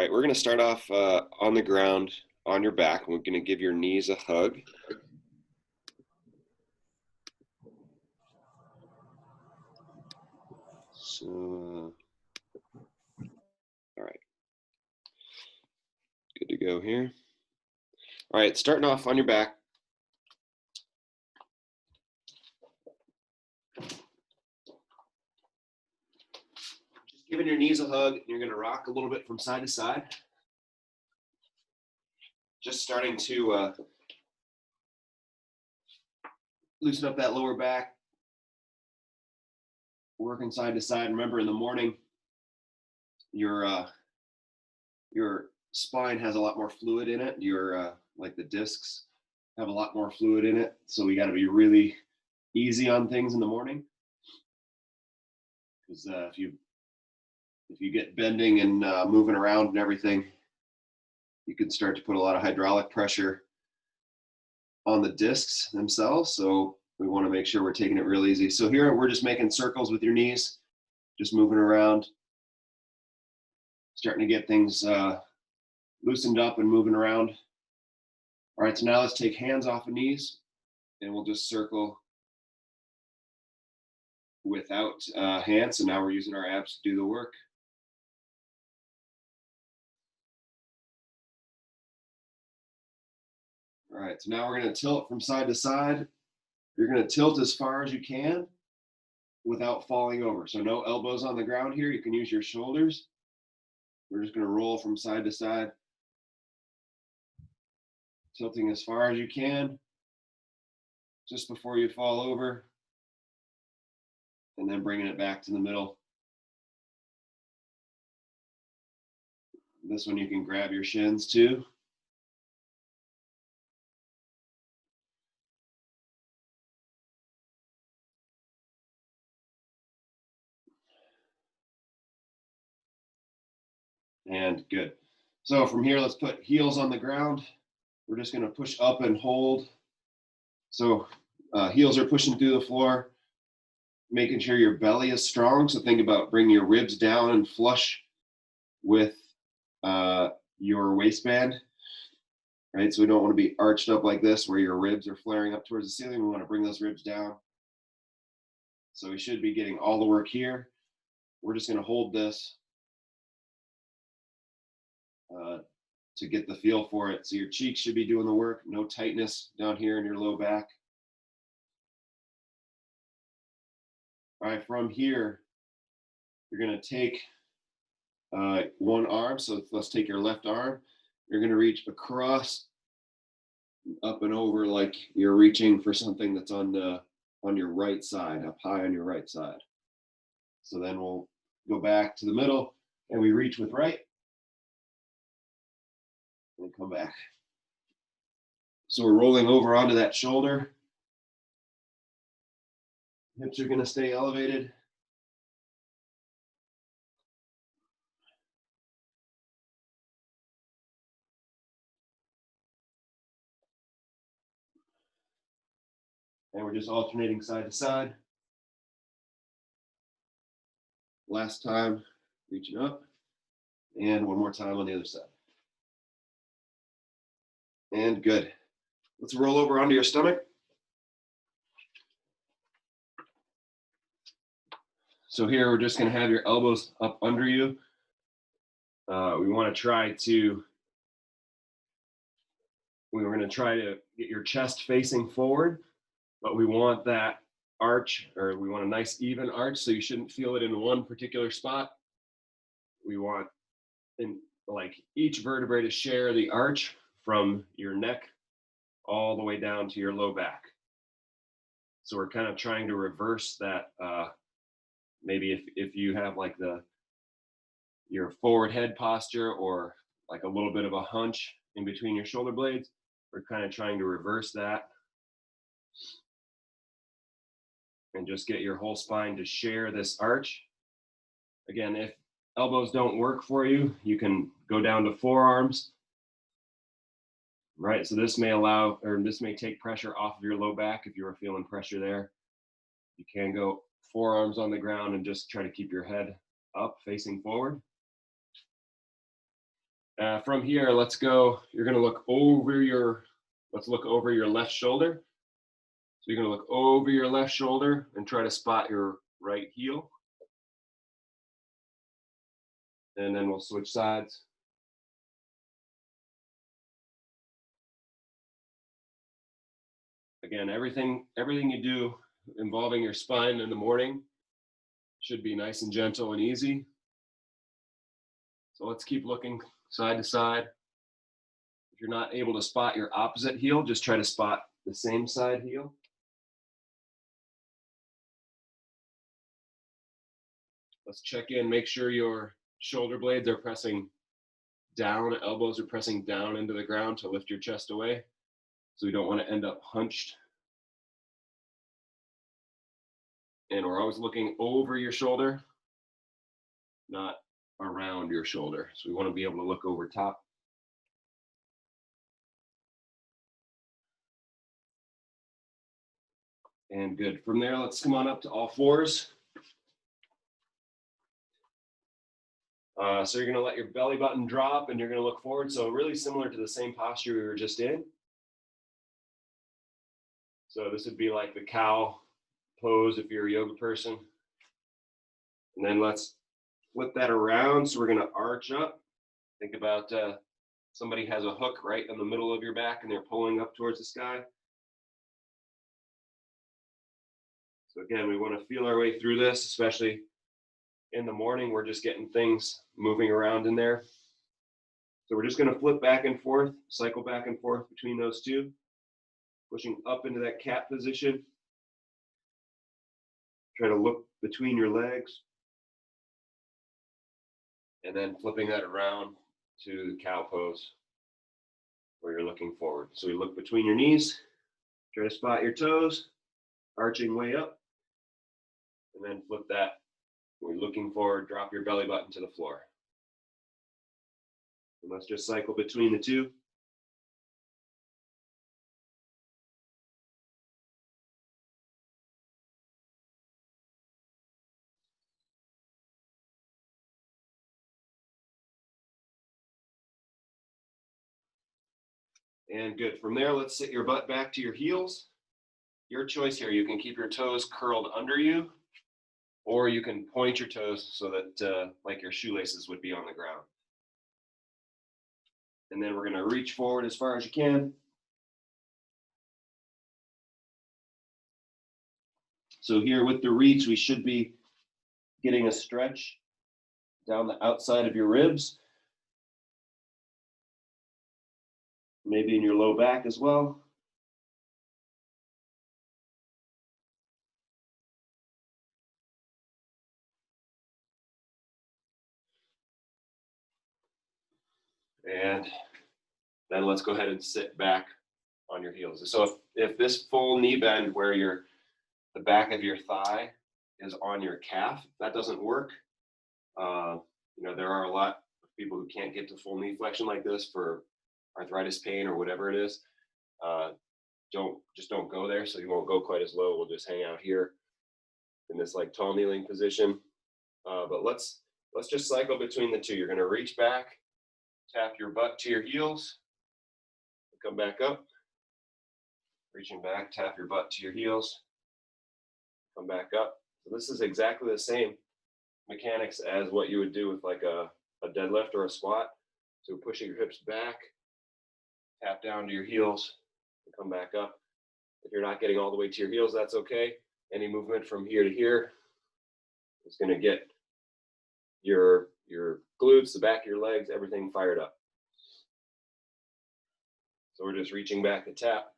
right, we're going to start off on the ground on your back. We're going to give your knees a hug. So, all right, good to go here. All right, starting off on your back. Just giving your knees a hug, and you're going to rock a little bit from side to side. Just starting to loosen up that lower back, working side to side. Remember, in the morning, your spine has a lot more fluid in it. Your like the discs have a lot more fluid in it, so we got to be really easy on things in the morning, because if you get bending and moving around and everything, you can start to put a lot of hydraulic pressure on the discs themselves. So we want to make sure we're taking it real easy. So here we're just making circles with your knees, just moving around, starting to get things loosened up and moving around. All right, so now let's take hands off of knees, and we'll just circle without hands. So now we're using our abs to do the work. All right, so now we're going to tilt from side to side. You're going to tilt as far as you can without falling over. So no elbows on the ground here. You can use your shoulders. We're just going to roll from side to side, tilting as far as you can just before you fall over, and then bringing it back to the middle. This one you can grab your shins too. And good. So from here, let's put heels on the ground. We're just going to push up and hold. So heels are pushing through the floor, making sure your belly is strong. So think about bringing your ribs down and flush with your waistband, right? So we don't want to be arched up like this where your ribs are flaring up towards the ceiling. We want to bring those ribs down. So we should be getting all the work here. We're just going to hold this to get the feel for it. So your cheeks should be doing the work. No tightness down here in your low back. All right, from here, you're going to take one arm. So let's take your left arm. You're going to reach across, up and over, like you're reaching for something that's on your right side, up high on your right side. So then we'll go back to the middle, and we reach with right, and come back. So we're rolling over onto that shoulder. Hips are going to stay elevated. And we're just alternating side to side. Last time, reaching up. And one more time on the other side. And good. Let's roll over onto your stomach. So here we're just going to have your elbows up under you. We want to try to get your chest facing forward, but we want that arch, or we want a nice even arch, so you shouldn't feel it in one particular spot. We want like each vertebrae to share the arch from your neck all the way down to your low back. So we're kind of trying to reverse that. Maybe if you have like your forward head posture, or like a little bit of a hunch in between your shoulder blades, we're kind of trying to reverse that and just get your whole spine to share this arch. Again, if elbows don't work for you, you can go down to forearms, right? So this may take pressure off of your low back if you were feeling pressure there. You can go forearms on the ground and just try to keep your head up facing forward. From here, let's go. You're going to look over your, let's look over your left shoulder. So you're going to look over your left shoulder and try to spot your right heel. And then we'll switch sides. Again, everything you do involving your spine in the morning should be nice and gentle and easy. So let's keep looking side to side. If you're not able to spot your opposite heel, just try to spot the same side heel. Let's check in, make sure your shoulder blades are pressing down, elbows are pressing down into the ground to lift your chest away. So we don't want to end up hunched. And we're always looking over your shoulder, not around your shoulder. So we want to be able to look over top. And good. From there, let's come on up to all fours. So you're going to let your belly button drop and you're going to look forward. So really similar to the same posture we were just in. So this would be like the cow pose if you're a yoga person. And then let's flip that around. So we're going to arch up. Think about somebody has a hook right in the middle of your back and they're pulling up towards the sky. So again, we want to feel our way through this, especially in the morning. We're just getting things moving around in there. So we're just going to flip back and forth, cycle back and forth between those two, pushing up into that cat position. Try to look between your legs. And then flipping that around to the cow pose where you're looking forward. So we look between your knees, try to spot your toes, arching way up, and then flip that. When you're looking forward, drop your belly button to the floor. And let's just cycle between the two. And good. From there, let's sit your butt back to your heels. Your choice here. You can keep your toes curled under you, or you can point your toes so that like your shoelaces would be on the ground. And then we're going to reach forward as far as you can. So here with the reach, we should be getting a stretch down the outside of your ribs, maybe in your low back as well. And then let's go ahead and sit back on your heels. So if this full knee bend where the back of your thigh is on your calf, that doesn't work. There are a lot of people who can't get to full knee flexion like this for arthritis pain or whatever it is. Don't go there, so you won't go quite as low. We'll just hang out here in this like tall kneeling position. But let's just cycle between the two. You're going to reach back, tap your butt to your heels, come back up, reaching back, tap your butt to your heels, come back up. So this is exactly the same mechanics as what you would do with like a deadlift or a squat. So pushing your hips back, tap down to your heels, and come back up. If you're not getting all the way to your heels, that's okay. Any movement from here to here is going to get your glutes, the back of your legs, everything fired up. So we're just reaching back to tap.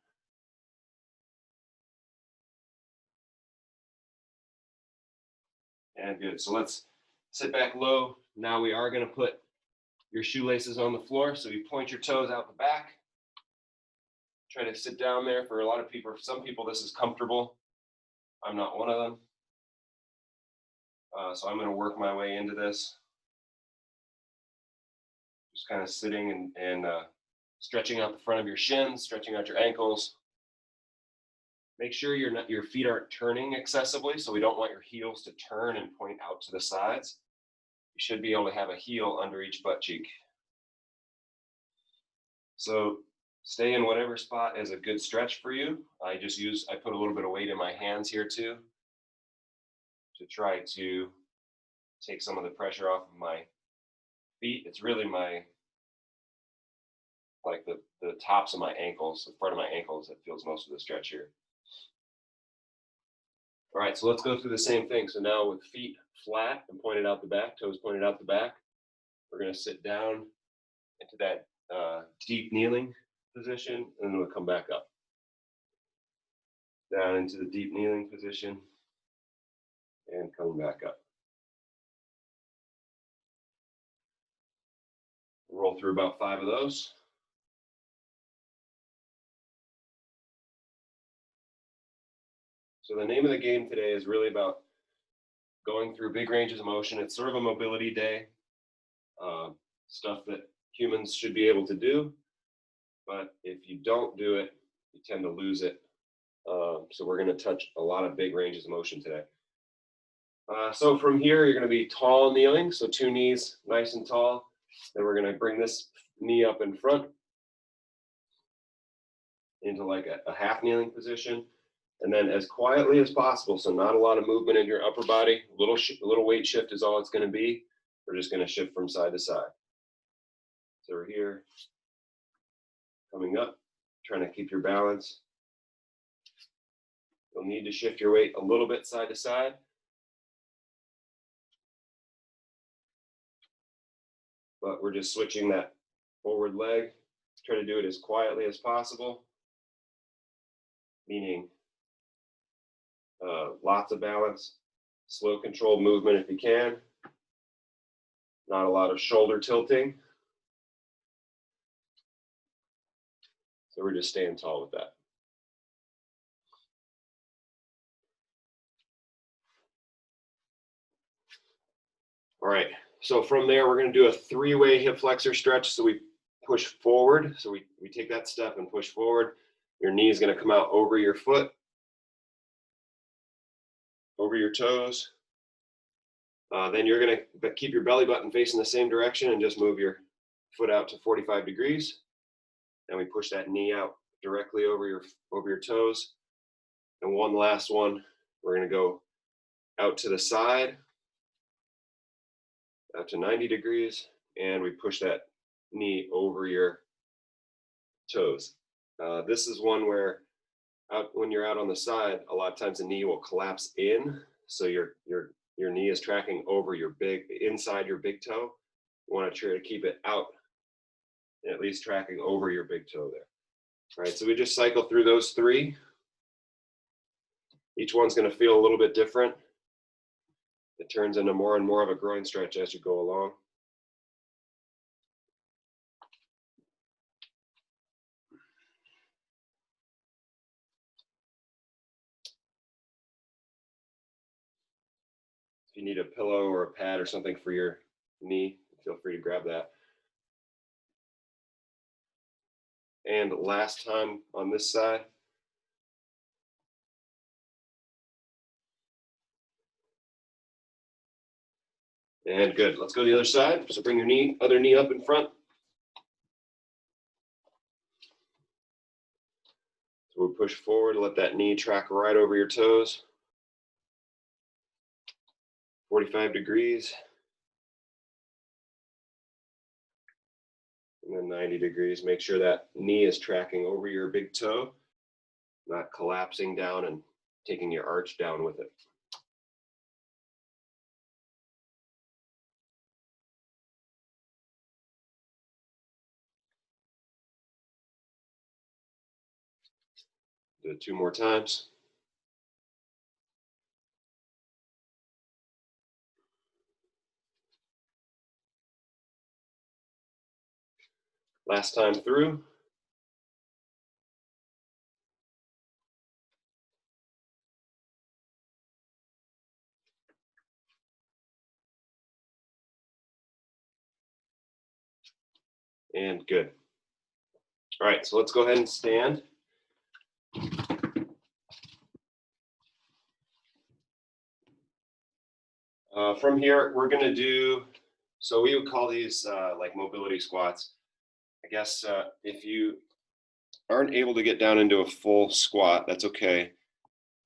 And good. So let's sit back low. Now we are going to put your shoelaces on the floor. So you point your toes out the back. Try to sit down there. For a lot of people, for some people, this is comfortable. I'm not one of them. So I'm going to work my way into this. Just kind of sitting and stretching out the front of your shins, stretching out your ankles. Make sure your feet aren't turning excessively, so we don't want your heels to turn and point out to the sides. You should be able to have a heel under each butt cheek. So stay in whatever spot is a good stretch for you. I put a little bit of weight in my hands here too, to try to take some of the pressure off of my feet. It's really like the tops of my ankles, the front of my ankles that feels most of the stretch here. All right, so let's go through the same thing. So now with feet flat and pointed out the back, toes pointed out the back, we're gonna sit down into that deep kneeling position, and then we'll come back up. Down into the deep kneeling position, and coming back up. Roll through about 5 of those. So the name of the game today is really about going through big ranges of motion. It's sort of a mobility day, stuff that humans should be able to do, but if you don't do it, you tend to lose it. So we're going to touch a lot of big ranges of motion today. So from here, you're going to be tall kneeling, so 2 knees nice and tall. Then we're going to bring this knee up in front into like a half kneeling position. And then as quietly as possible, so not a lot of movement in your upper body, a little weight shift is all it's going to be. We're just going to shift from side to side. So we're here, coming up, trying to keep your balance. You'll need to shift your weight a little bit side to side. But we're just switching that forward leg. Try to do it as quietly as possible, meaning lots of balance, slow controlled movement if you can, not a lot of shoulder tilting. So we're just staying tall with that. All right, so from there, we're going to do a 3-way hip flexor stretch. So we push forward. So we take that step and push forward. Your knee is going to come out over your foot, over your toes. Then you're going to keep your belly button facing the same direction and just move your foot out to 45 degrees. And we push that knee out directly over your toes. And one last one, we're going to go out to the side, out to 90 degrees, and we push that knee over your toes. This is one where when you're out on the side, a lot of times the knee will collapse in, so your knee is tracking over inside your big toe. You want to try to keep it out, and at least tracking over your big toe there. All right, so we just cycle through those 3. Each one's going to feel a little bit different. It turns into more and more of a groin stretch as you go along. If you need a pillow or a pad or something for your knee, feel free to grab that. And last time on this side. And good, let's go to the other side. So bring your other knee up in front. So we push forward, let that knee track right over your toes. 45 degrees. And then 90 degrees. Make sure that knee is tracking over your big toe, not collapsing down and taking your arch down with it. Do it 2 more times. Last time through. And good. All right, so let's go ahead and stand. From here, we're going to do, so we would call these like mobility squats. I guess if you aren't able to get down into a full squat, that's okay.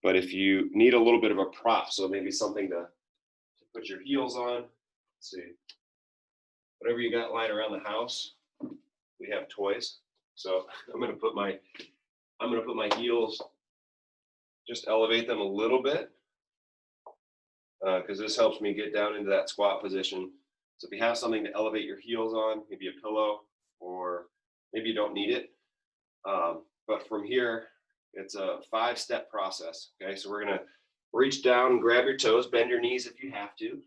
But if you need a little bit of a prop, so maybe something to put your heels on, let's see, whatever you got lying around the house, we have toys. So I'm gonna put my heels, just elevate them a little bit, because this helps me get down into that squat position. So if you have something to elevate your heels on, maybe a pillow, or maybe you don't need it. But from here, it's a 5-step process. Okay, so we're gonna reach down and grab your toes, bend your knees if you have to.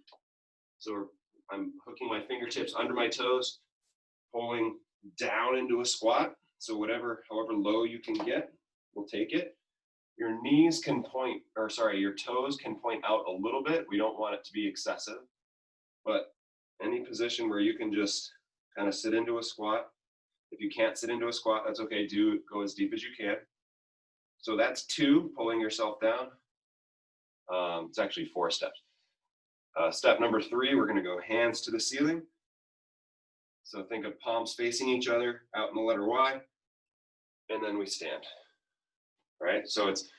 So I'm hooking my fingertips under my toes, pulling down into a squat. So however low you can get, we'll take it. Your knees can point, or sorry, your toes can point out a little bit. We don't want it to be excessive, but any position where you can just kind of sit into a squat. If you can't sit into a squat, that's okay. Go as deep as you can. So that's 2, pulling yourself down. It's actually 4 steps. Step number 3, we're gonna go hands to the ceiling. So think of palms facing each other out in the letter Y, and then we stand. All right, so it's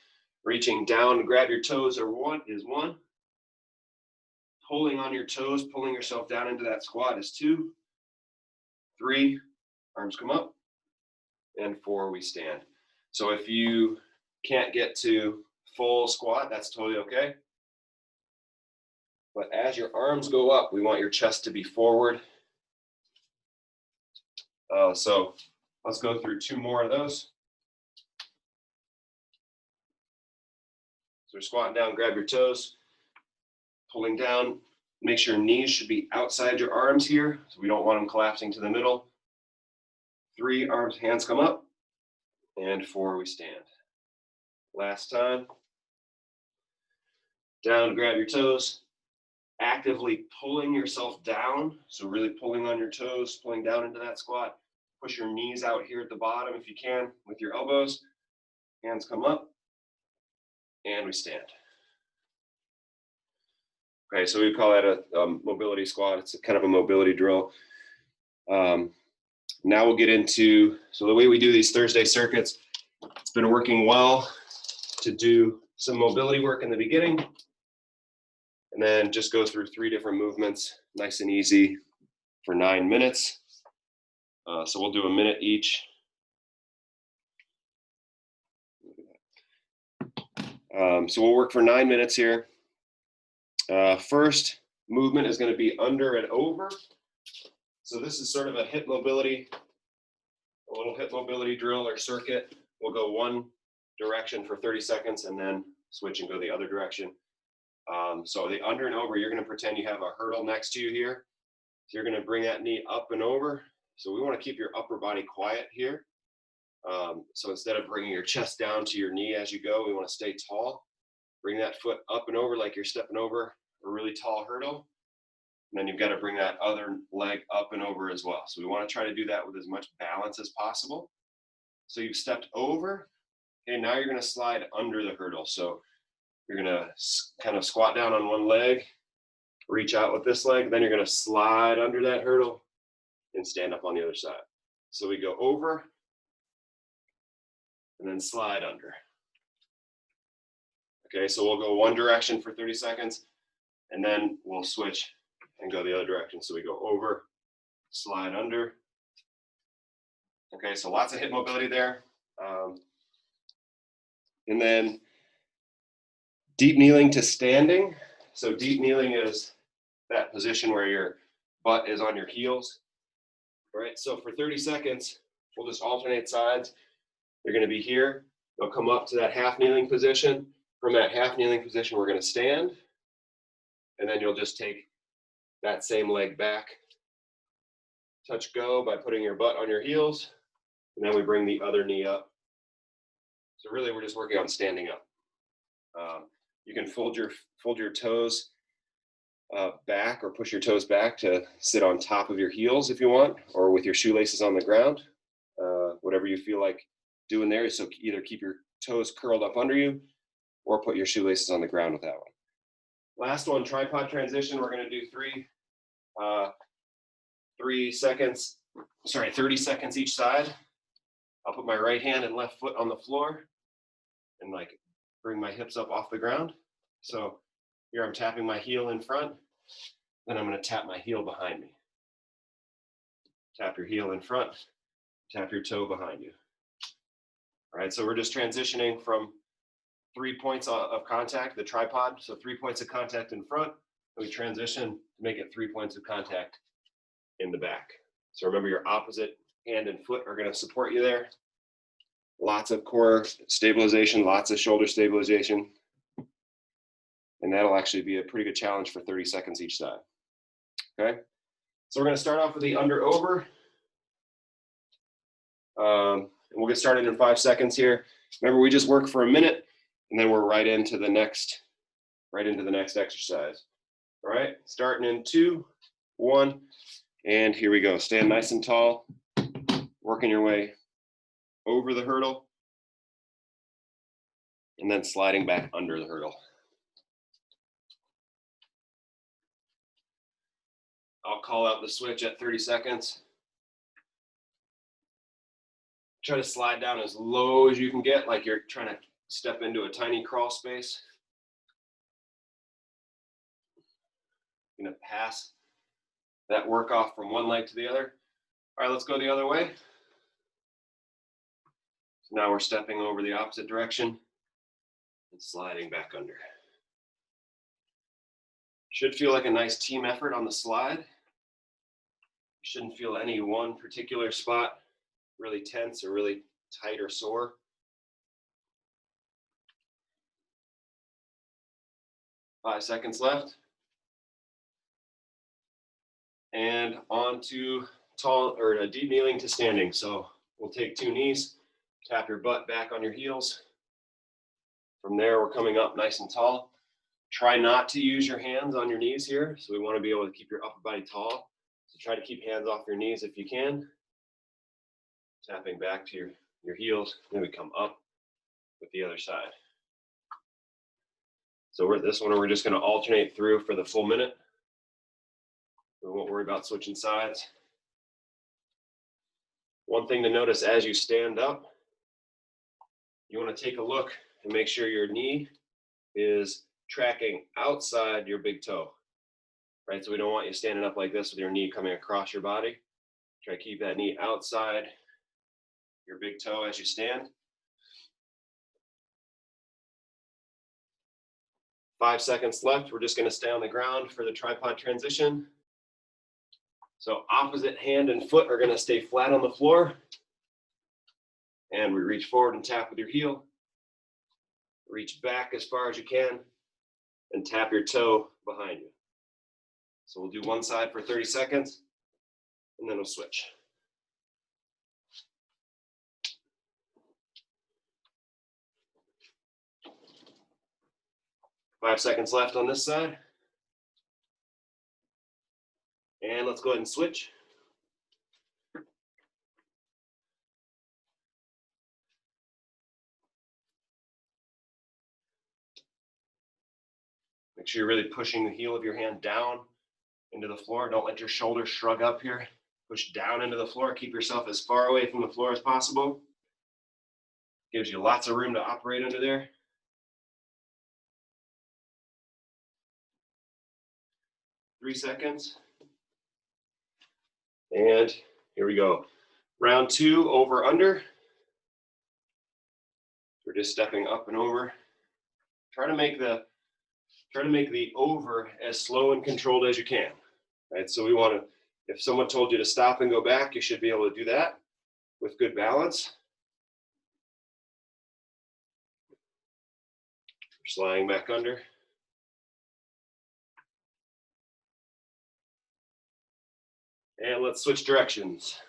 reaching down to grab your toes is one. Pulling on your toes, pulling yourself down into that squat is 2. 3, arms come up, and 4, we stand. So if you can't get to full squat, that's totally okay. But as your arms go up, we want your chest to be forward. So let's go through 2 more of those. So we're squatting down, grab your toes, pulling down, make sure your knees should be outside your arms here. So we don't want them collapsing to the middle. 3, arms, hands come up, and 4, we stand. Last time. Down, grab your toes, actively pulling yourself down. So really pulling on your toes, pulling down into that squat. Push your knees out here at the bottom if you can with your elbows. Hands come up, and we stand. Okay, so we call that a mobility squat. It's kind of a mobility drill. Now we'll get into, so the way we do these Thursday circuits, it's been working well to do some mobility work in the beginning, and then just go through 3 different movements, nice and easy, for 9 minutes. So we'll do a minute each. So we'll work for 9 minutes here. First movement is going to be under and over. So this is sort of a little hip mobility drill or circuit. We'll go one direction for 30 seconds and then switch and go the other direction. So the under and over, you're going to pretend you have a hurdle next to you here. So you're going to bring that knee up and over. So we want to keep your upper body quiet here. So instead of bringing your chest down to your knee as you go, we want to stay tall. Bring that foot up and over like you're stepping over a really tall hurdle. And then you've got to bring that other leg up and over as well. So we want to try to do that with as much balance as possible. So you've stepped over. Okay, now you're going to slide under the hurdle. So you're going to kind of squat down on one leg, reach out with this leg, then you're going to slide under that hurdle and stand up on the other side. So we go over and then slide under. Okay, so we'll go one direction for 30 seconds and then we'll switch and go the other direction. So we go over, slide under. Okay, so lots of hip mobility there. And then deep kneeling to standing. So deep kneeling is that position where your butt is on your heels. All right, so for 30 seconds, we'll just alternate sides. They're going to be here. They'll come up to that half kneeling position. From that half kneeling position, we're going to stand. And then you'll just take that same leg back. Touch go by putting your butt on your heels. And then we bring the other knee up. So really, we're just working on standing up. You can fold your toes back or push your toes back to sit on top of your heels if you want, or with your shoelaces on the ground. Whatever you feel like doing there. So either keep your toes curled up under you or put your shoelaces on the ground with that one. Last one, tripod transition. We're going to do 3 seconds 30 seconds each side. I'll put my right hand and left foot on the floor and like bring my hips up off the ground. So here I'm tapping my heel in front, then I'm going to tap my heel behind me. Tap your heel in front, tap your toe behind you. All right, so we're just transitioning from 3 points of contact, the tripod. So 3 points of contact in front, and we transition to make it 3 points of contact in the back. So remember, your opposite hand and foot are going to support you there. Lots of core stabilization, lots of shoulder stabilization. And that'll actually be a pretty good challenge for 30 seconds each side. Okay, so we're going to start off with the under over. And we'll get started in 5 seconds here. Remember, we just work for a minute, and then we're right into the next exercise. All right, starting in 2, 1, and here we go. Stand nice and tall, working your way over the hurdle, and then sliding back under the hurdle. I'll call out the switch at 30 seconds. Try to slide down as low as you can get, like you're trying to step into a tiny crawl space. You're gonna pass that work off from one leg to the other. All right, let's go the other way. So now we're stepping over the opposite direction and sliding back under. Should feel like a nice team effort on the slide. You shouldn't feel any one particular spot really tense or really tight or sore. Five seconds left. And on to tall or a deep kneeling to standing. So we'll take 2 knees, tap your butt back on your heels. From there, we're coming up nice and tall. Try not to use your hands on your knees here. So we want to be able to keep your upper body tall. So try to keep hands off your knees if you can. Tapping back to your heels. Then we come up with the other side. So this one, we're just going to alternate through for the full minute. We won't worry about switching sides. One thing to notice as you stand up, you want to take a look and make sure your knee is tracking outside your big toe, right? So we don't want you standing up like this with your knee coming across your body. Try to keep that knee outside your big toe as you stand. 5 seconds left. We're just going to stay on the ground for the tripod transition. So opposite hand and foot are going to stay flat on the floor. And we reach forward and tap with your heel. Reach back as far as you can and tap your toe behind you. So we'll do one side for 30 seconds and then we'll switch. Five seconds left on this side. And let's go ahead and switch. Make sure you're really pushing the heel of your hand down into the floor. Don't let your shoulders shrug up here. Push down into the floor. Keep yourself as far away from the floor as possible. Gives you lots of room to operate under there. Three seconds. And here we go. Round 2, over, under. We're just stepping up and over. Try to make the over as slow and controlled as you can. Right? So we want to, if someone told you to stop and go back, you should be able to do that with good balance. We're sliding back under. And let's switch directions.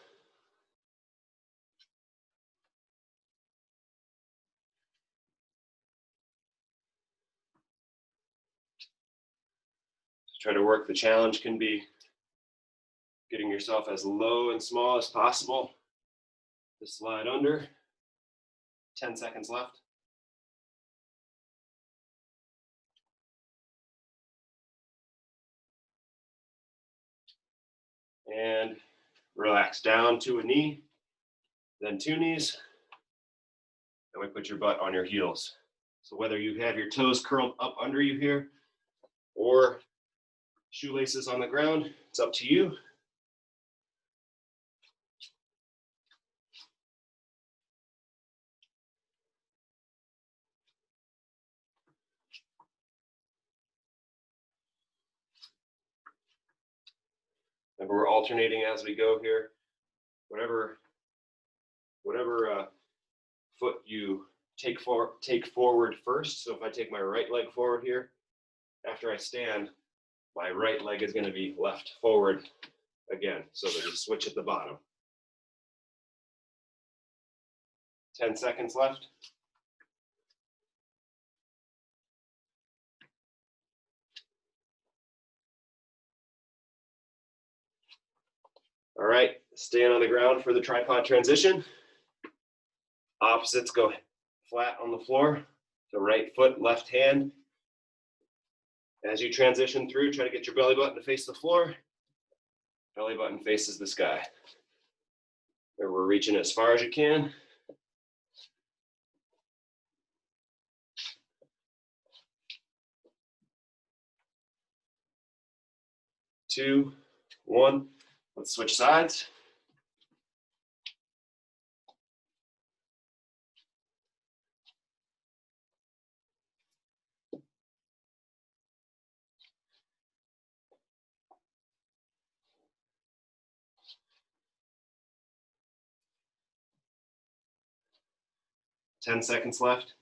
Try to work. The challenge can be getting yourself as low and small as possible to slide under. 10 seconds left. And Relax down to a knee, then two knees, and we put your butt on your heels. So whether you have your toes curled up under you here or shoelaces on the ground, it's up to you. And we're alternating as we go here. Whatever foot you take forward first. So if I take my right leg forward here, after I stand, my right leg is going to be left forward again. So there's a switch at the bottom. 10 seconds left. All right, stand on the ground for the tripod transition. Opposites go flat on the floor. So right foot, left hand. As you transition through, try to get your belly button to face the floor. Belly button faces the sky. There, we're reaching as far as you can. 2, 1. Let's switch sides. Ten seconds left.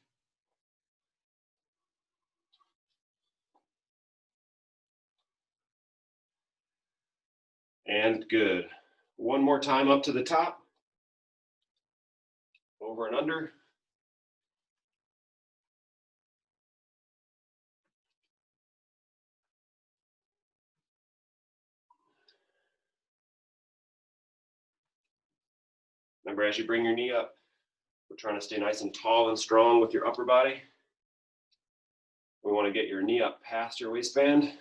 And good. One more time up to the top. Over and under. Remember, as you bring your knee up, we're trying to stay nice and tall and strong with your upper body. We want to get your knee up past your waistband.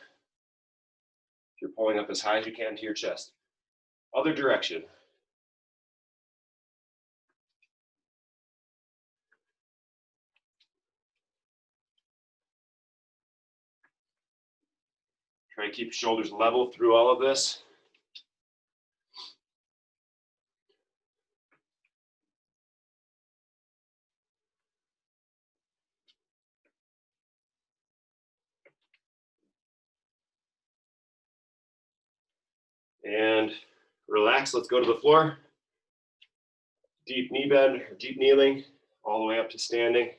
You're pulling up as high as you can to your chest. Other direction. Try to keep your shoulders level through all of this. And relax, let's go to the floor. Deep knee bend, or deep kneeling, all the way up to standing.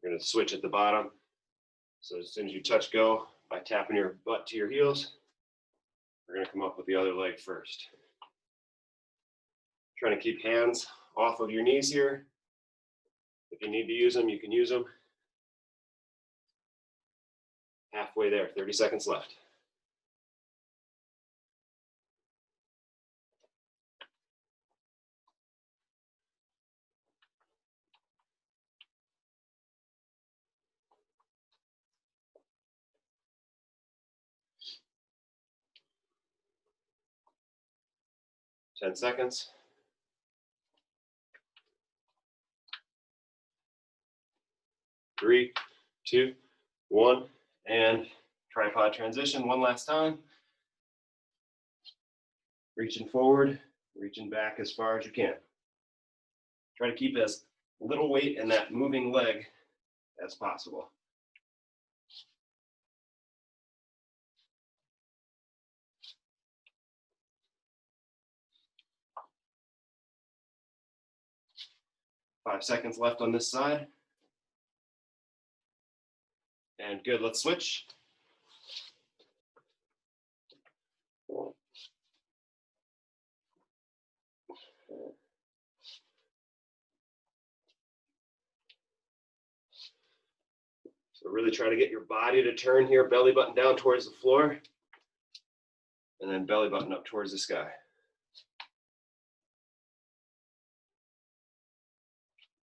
You're gonna switch at the bottom. So as soon as you touch go, by tapping your butt to your heels, we're gonna come up with the other leg first. Trying to keep hands off of your knees here. If you need to use them, you can use them. Halfway there, 30 seconds left. Ten seconds. 3, 2, 1, and tripod transition one last time. Reaching forward, reaching back as far as you can. Try to keep as little weight in that moving leg as possible. Five seconds left on this side. And good, let's switch. So really try to get your body to turn here, belly button down towards the floor, and then belly button up towards the sky.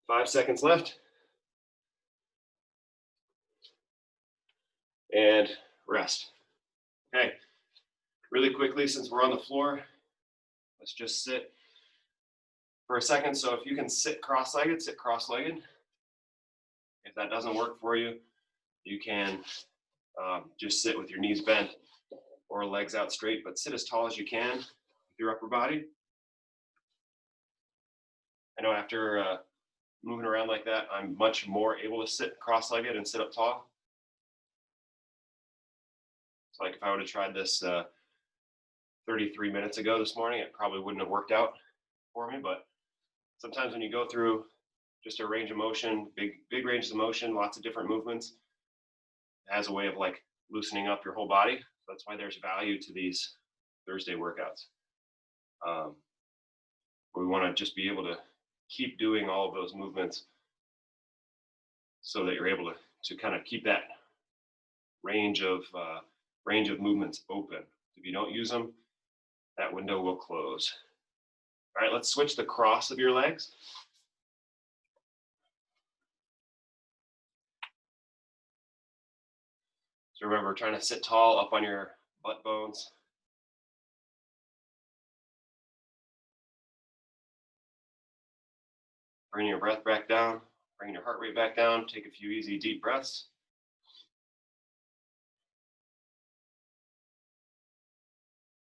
5 seconds left. And rest. Okay, really quickly, since we're on the floor, let's just sit for a second. So if you can sit cross-legged, sit cross-legged. If that doesn't work for you, you can just sit with your knees bent or legs out straight, but sit as tall as you can with your upper body. I know after moving around like that, I'm much more able to sit cross-legged and sit up tall. So like if I would have tried this 33 minutes ago this morning, it probably wouldn't have worked out for me, but sometimes when you go through just a range of motion, big range of motion, lots of different movements, it has a way of like loosening up your whole body. That's why there's value to these Thursday workouts. We want to just be able to keep doing all of those movements so that you're able to kind of keep that range of movements open. If you don't use them, that window will close. All right, let's switch the cross of your legs. So remember, trying to sit tall up on your butt bones. Bring your breath back down, bring your heart rate back down, take a few easy deep breaths.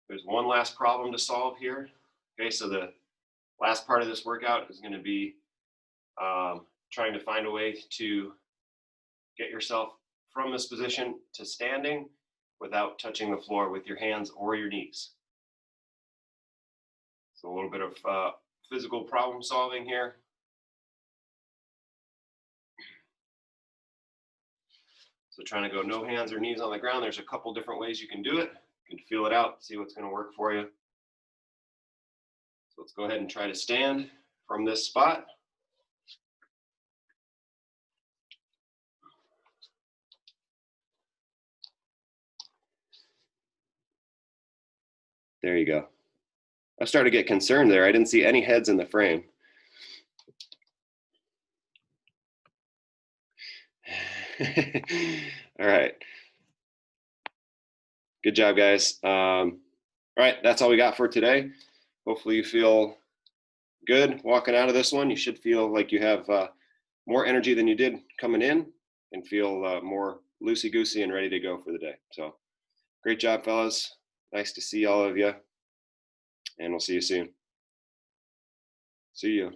There's one last problem to solve here. Okay, so the last part of this workout is going to be trying to find a way to get yourself from this position to standing without touching the floor with your hands or your knees. So a little bit of physical problem solving here. So trying to go no hands or knees on the ground. There's a couple different ways you can do it. You can feel it out, see what's going to work for you. So let's go ahead and try to stand from this spot. There you go. I started to get concerned there. I didn't see any heads in the frame. All right. Good job, guys. All right, that's all we got for today. Hopefully you feel good walking out of this one. You should feel like you have more energy than you did coming in and feel more loosey-goosey and ready to go for the day. So great job, fellas. Nice to see all of you. And we'll see you soon. See you.